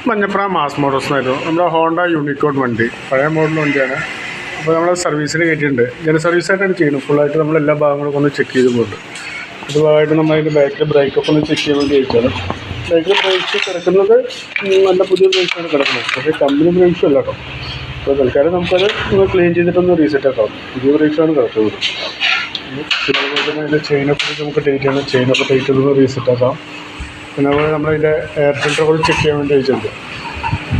Manjapra mass Motors എന്നായിരുന്നു നമ്മുടെ Honda unicorn വണ്ടി, പഴയ മോഡൽ വണ്ടിയാണ്. അപ്പോൾ നമ്മൾ സർവീസിന് കയറ്റിയിട്ടുണ്ട്. ജന സർവീസായിട്ടാണ് ചെയ്യുന്നത്. ഫുള്ളായിട്ട് നമ്മൾ എല്ലാ ഭാഗങ്ങളും ഒന്ന് ചെക്ക് ചെയ്ത് പോകുന്നുണ്ട്. അതുമായിട്ട് നമ്മൾ അതിൻ്റെ ബാക്കിൽ ബ്രേക്കൊക്കെ ഒന്ന് ചെക്ക് ചെയ്യാൻ വേണ്ടി അയച്ചാണ്. ബാക്കിൽ ബ്രേക്സ് കിടക്കുന്നത് നല്ല പുതിയ ബ്രേക്സാണ് കിടക്കുന്നത്, പക്ഷേ കമ്പനി ബ്രേക്സും അല്ല കേട്ടോ. അപ്പോൾ തൽക്കാലം നമുക്കത് ഒന്ന് ക്ലീൻ ചെയ്തിട്ടൊന്ന് റീസെറ്റ് ആക്കാം. പുതിയ ബ്രേക്സാണ് കിടക്കുന്നത്. പിന്നെ അതുപോലെ തന്നെ അതിൻ്റെ ചെയിനൊക്കെ നമുക്ക് ടൈറ്റ് ചെയ്യണം. ചെയിനൊക്കെ ടൈറ്റ് ചെയ്തൊന്ന് റീസെറ്റ് ആക്കാം. പിന്നെ അതുപോലെ നമ്മളതിൻ്റെ എയർ ഫിൽറ്റർ കൂടി ചെക്ക് ചെയ്യാൻ വേണ്ടി അയച്ചിട്ടുണ്ട്.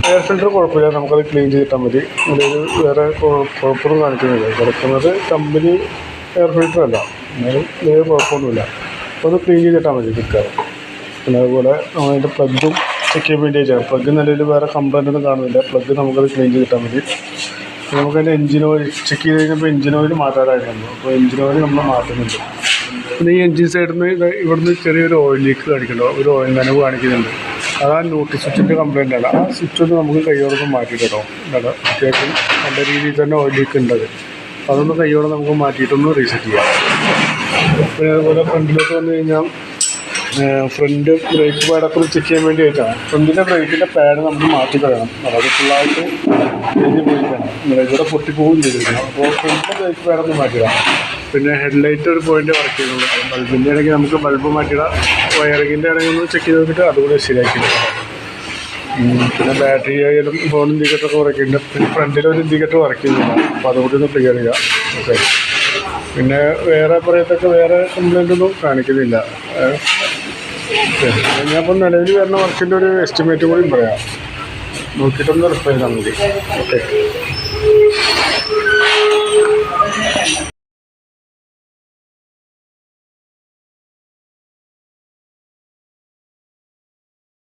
എയർ ഫിൽറ്റർ കുഴപ്പമില്ല, നമുക്കത് ക്ലീൻ ചെയ്തിട്ടാൽ മതി. അതിൽ വേറെ കുഴപ്പമൊന്നും കാണിക്കുന്നില്ല. കിടക്കുന്നത് കമ്പനി എയർ ഫിൽറ്റർ അല്ല, എന്നാലും വേറെ കുഴപ്പമൊന്നുമില്ല. അപ്പോൾ അത് ക്ലീൻ ചെയ്തിട്ടാൽ മതി കിട്ടാറ്. പിന്നെ അതുപോലെ അതിൻ്റെ പ്ലഗും ചെക്ക് ചെയ്യാൻ വേണ്ടി അയച്ചാൽ പ്ലഗ് നിലയിൽ വേറെ കംപ്ലൈൻ്റ് ഒന്നും കാണുന്നില്ല. പ്ലഗ് നമുക്കത് ക്ലീൻ ചെയ്തിട്ടാൽ മതി. നമുക്കതിൻ്റെ എഞ്ചിൻ ഓയിൽ ചെക്ക് ചെയ്ത് കഴിഞ്ഞപ്പോൾ എഞ്ചിൻ ഓയിൽ മാറ്റാറായിരുന്നു. അപ്പോൾ എഞ്ചിൻ ഓയിൽ നമ്മൾ മാറ്റുന്നുണ്ട്. പിന്നെ ഈ എഞ്ചിൻ സൈഡിൽ നിന്ന് ഇവിടുന്ന് ചെറിയൊരു ഓയിൽ ലീക്ക് കാണിക്കുന്നുണ്ടോ, ഒരു ഓയിൽ നനവ് കാണിക്കുന്നുണ്ട്. അതാ ന്യൂട്രി സ്വിച്ചിൻ്റെ കംപ്ലൈൻ്റ് ആണ്. ആ സ്വിച്ച് ഒന്ന് നമുക്ക് കൈയോടൊക്കെ മാറ്റിയിട്ടോ. എന്താണ് അത്യാവശ്യം നല്ല രീതിയിൽ തന്നെ ഓയിൽ ലീക്ക് ഉണ്ടത്. അതൊന്ന് കൈയോടെ നമുക്ക് മാറ്റിയിട്ടൊന്ന് റീസെറ്റ് ചെയ്യാം. പിന്നെ അതുപോലെ ഫ്രണ്ടിലോട്ട് വന്നു കഴിഞ്ഞാൽ ഫ്രണ്ട് ബ്രേക്ക് പാഡൊക്കെ ഒന്ന് ചെക്ക് ചെയ്യാൻ വേണ്ടി ആയിട്ടാണ്. ഫ്രണ്ടിൻ്റെ ബ്രേക്കിൻ്റെ പാഡ് നമുക്ക് മാറ്റി കളയണം. അത് ഫുള്ളായിട്ട് എഴുതി പോയിട്ടാണ് ഇവിടെ പൊട്ടിപ്പോവുകയും ചെയ്തിരിക്കണം. അപ്പോൾ ഫ്രണ്ടിൻ്റെ ബ്രേക്ക് പാഡൊന്ന് മാറ്റിയിടാം. പിന്നെ ഹെഡ്ലൈറ്റ് ഒരു പോയിൻ്റ് വർക്ക് ചെയ്യുന്നുള്ളൂ. ബൾബിൻ്റെ ആണെങ്കിൽ നമുക്ക് ബൾബ് മാറ്റിയിടാം. വയറിങ്ങിൻ്റെ ആണെങ്കിൽ ഒന്ന് ചെക്ക് ചെയ്ത് നോക്കിയിട്ട് അതുകൂടെ ശരിയാക്കിയിടാം. പിന്നെ ബാറ്ററി ആയാലും ഫോൺ ഇൻഡിക്കേറ്ററൊക്കെ വർക്ക് ചെയ്യുന്നുണ്ട്. പിന്നെ ഫ്രണ്ടിലൊരു ഇൻഡിക്കേറ്റർ വർക്ക് ചെയ്യുന്നില്ല. അപ്പോൾ അതുകൂടി ഒന്ന് ക്ലിയർ ചെയ്യുക. ഓക്കെ. പിന്നെ വേറെ പറയത്തൊക്കെ വേറെ കംപ്ലൈൻ്റ് ഒന്നും കാണിക്കുന്നില്ല. ഞാനിപ്പോൾ നിലവിൽ വരുന്ന വർക്കിൻ്റെ ഒരു എസ്റ്റിമേറ്റ് കൂടി പറയാം. നോക്കിയിട്ടൊന്ന് റിപ്ലൈ ചെയ്താൽ മതി. ഓക്കെ.